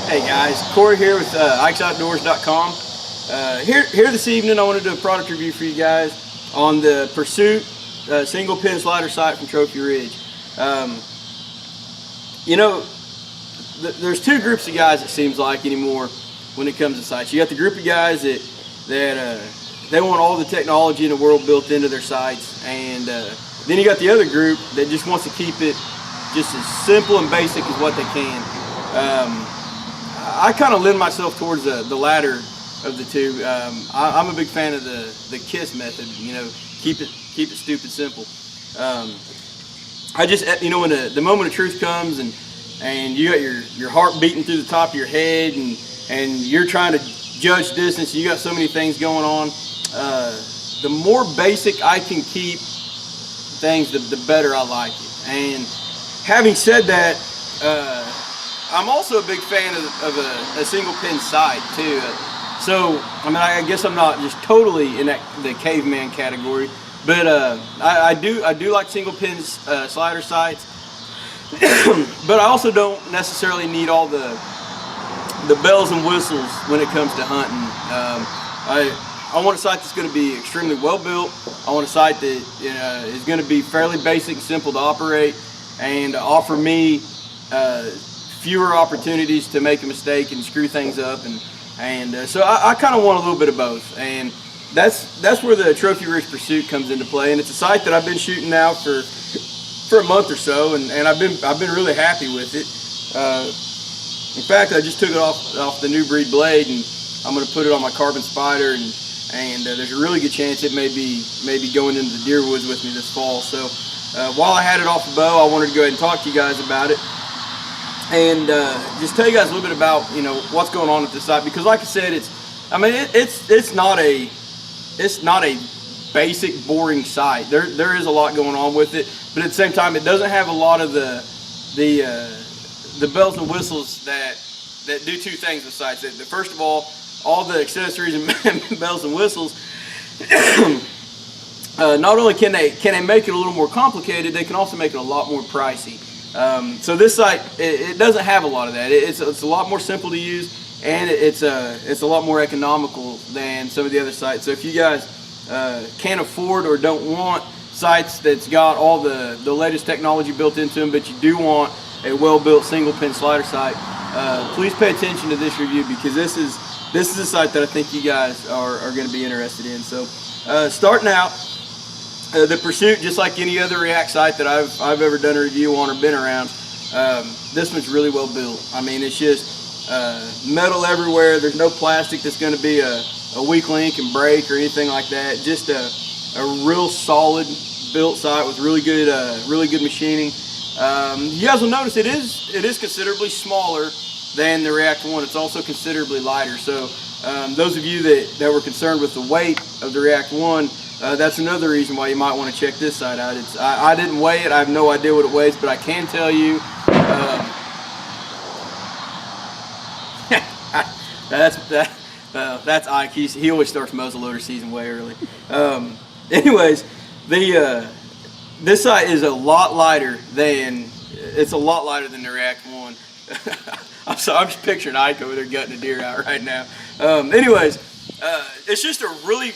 Hey guys, Corey here with Ike'sOutdoors.com. Here this evening I want to do a product review for you guys on the Pursuit single pin slider sight from Trophy Ridge. There's two groups of guys, it seems like, anymore when it comes to sights. You got the group of guys that they want all the technology in the world built into their sights, and then you got the other group that just wants to keep it just as simple and basic as what they can. I kind of lend myself towards the latter of the two. I'm a big fan of the KISS method. Keep it stupid simple. I just, when the moment of truth comes and you got your heart beating through the top of your head and you're trying to judge distance, you got so many things going on. The more basic I can keep things, the better I like it. And having said that, I'm also a big fan of a single pin sight too. So I guess I'm not just totally in the caveman category, but I do like single pin slider sights. But I also don't necessarily need all the bells and whistles when it comes to hunting. I want a sight that's going to be extremely well built. I want a sight that is going to be fairly basic and simple to operate and offer me fewer opportunities to make a mistake and screw things up, and so I kind of want a little bit of both, and that's where the Trophy Ridge Pursuit comes into play. And it's a sight that I've been shooting now for a month or so, and I've been really happy with it. In fact, I just took it off the new breed blade, and I'm going to put it on my carbon spider, and there's a really good chance it may be going into the deer woods with me this fall. So while I had it off the bow, I wanted to go ahead and talk to you guys about it, and just tell you guys a little bit about what's going on with this sight, because like I said, it's not a basic boring sight. There is a lot going on with it, but at the same time it doesn't have a lot of the bells and whistles that do two things with sights. First of all the accessories and bells and whistles, not only can they make it a little more complicated, they can also make it a lot more pricey. So this sight, it doesn't have a lot of that. It's a lot more simple to use, and it's a lot more economical than some of the other sights. So if you guys can't afford or don't want sights that's got all the latest technology built into them, but you do want a well-built single pin slider sight, please pay attention to this review, because this is a sight that I think you guys are going to be interested in. So starting out, the Pursuit, just like any other React sight that I've ever done a review on or been around, this one's really well built. It's just metal everywhere. There's no plastic that's going to be a weak link and break or anything like that. Just a real solid built sight with really good machining. You guys will notice it is considerably smaller than the React 1. It's also considerably lighter. So those of you that were concerned with the weight of the React 1, that's another reason why you might want to check this sight out. I didn't weigh it. I have no idea what it weighs, but I can tell you that's Ike. He always starts muzzleloader season way early. Anyways, this sight is a lot lighter than the React 1. I'm just picturing Ike over there gutting a deer out right now. Anyways, it's just a really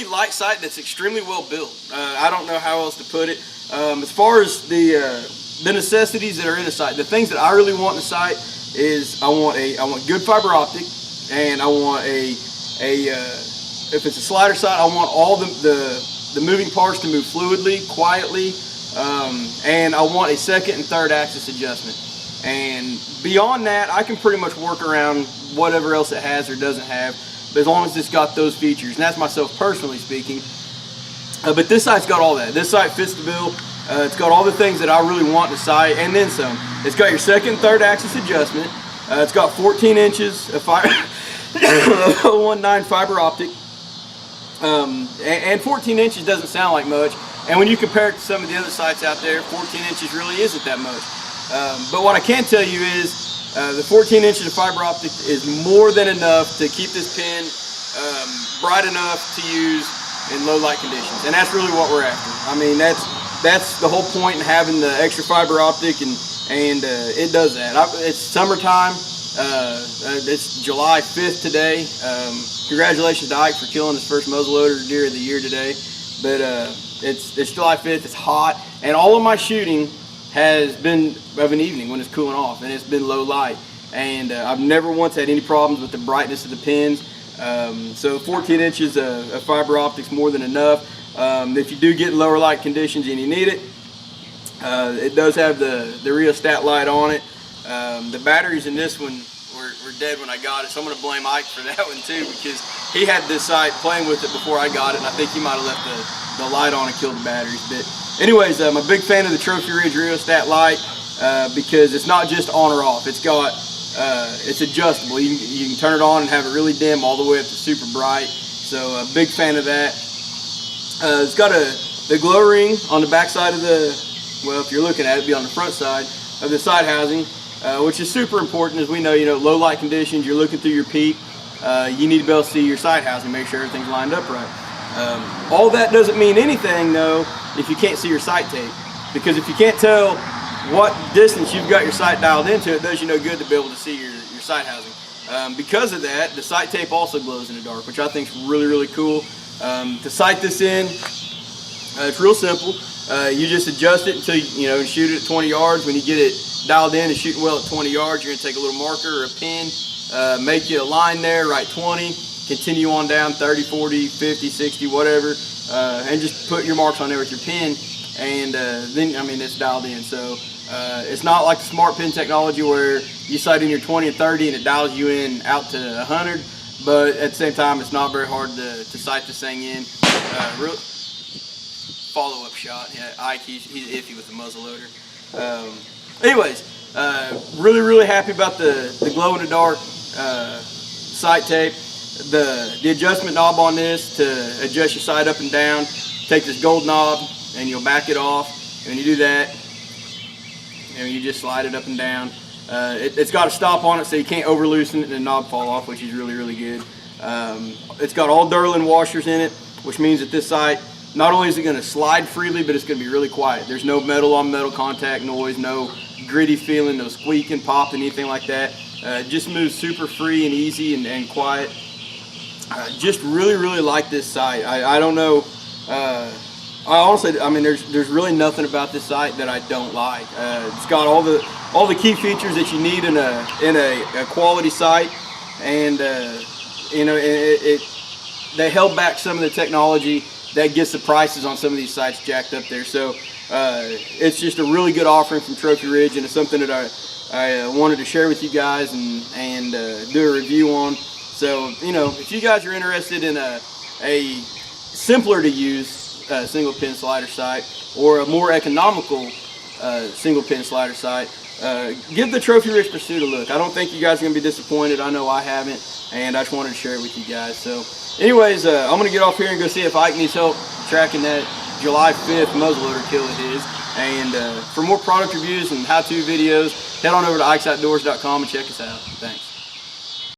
light sight that's extremely well built. I don't know how else to put it. As far as the necessities that are in a sight, the things that I really want in a sight is I want good fiber optic, and I want if it's a slider sight, I want all the moving parts to move fluidly, quietly, and I want a second and third axis adjustment. And beyond that, I can pretty much work around whatever else it has or doesn't have, but as long as it's got those features, and that's myself personally speaking. But this sight's got all that. This sight fits the bill. It's got all the things that I really want in a sight, and then some. It's got your second and third axis adjustment. It's got 14 inches of 0.19 fiber optic. And 14 inches doesn't sound like much, and when you compare it to some of the other sights out there, 14 inches really isn't that much. But what I can tell you is the 14 inches of fiber optic is more than enough to keep this pin bright enough to use in low light conditions, and that's really what we're after. That's the whole point in having the extra fiber optic, and it does that. It's summertime. It's July 5th today. Congratulations to Ike for killing his first muzzleloader deer of the year today. But it's July 5th, it's hot, and all of my shooting has been of an evening when it's cooling off, and it's been low light. And I've never once had any problems with the brightness of the pins. So 14 inches of fiber optics more than enough. If you do get lower light conditions and you need it, it does have the rheostat light on it. The batteries in this one were dead when I got it, so I'm going to blame Ike for that one too, because he had this sight playing with it before I got it, and I think he might have left the light on and killed the batteries. But anyways, I'm a big fan of the Trophy Ridge rheostat light because it's not just on or off. It's adjustable. You can turn it on and have it really dim all the way up to super bright. So a big fan of that. It's got the glow ring on the back side of the, well, if you're looking at it, it'd be on the front side of the side housing, which is super important. As we know, low light conditions, you're looking through your peak, you need to be able to see your side housing, make sure everything's lined up right. All that doesn't mean anything though if you can't see your sight tape, because if you can't tell what distance you've got your sight dialed into, it does you no good to be able to see your sight housing. Because of that, the sight tape also glows in the dark, which I think is really, really cool. To sight this in, it's real simple. You just adjust it until you shoot it at 20 yards. When you get it dialed in and shooting well at 20 yards, you're going to take a little marker or a pin, make you a line there, write 20, continue on down 30, 40, 50, 60, whatever, and just put your marks on there with your pin, and then, it's dialed in. So it's not like the smart pin technology where you sight in your 20 and 30 and it dials you in out to 100, but at the same time, it's not very hard to sight this thing in. Follow-up shot. Yeah, Ike, he's iffy with the muzzleloader. Anyways, really, really happy about the glow-in-the-dark sight tape. The adjustment knob on this to adjust your sight up and down. Take this gold knob and you'll back it off. And when you do that, and you just slide it up and down. It's got a stop on it so you can't over loosen it and the knob fall off, which is really, really good. It's got all Durlin washers in it, which means that this sight, not only is it going to slide freely, but it's going to be really quiet. There's no metal on metal contact noise, no gritty feeling, no squeaking, popping, anything like that. It just moves super free and easy and quiet. Just really, really like this sight. I don't know. I honestly, there's really nothing about this sight that I don't like. It's got all the key features that you need in a quality sight, and they held back some of the technology that gets the prices on some of these sites jacked up there. So it's just a really good offering from Trophy Ridge, and it's something that I wanted to share with you guys and do a review on. So if you guys are interested in a simpler to use single pin slider sight, or a more economical single pin slider sight, give the Trophy Ridge Pursuit a look. I don't think you guys are going to be disappointed. I know I haven't, and I just wanted to share it with you guys. So anyways, I'm going to get off here and go see if Ike needs help tracking that July 5th muzzleloader kill of his. And for more product reviews and how-to videos, head on over to ikesoutdoors.com and check us out. Thanks.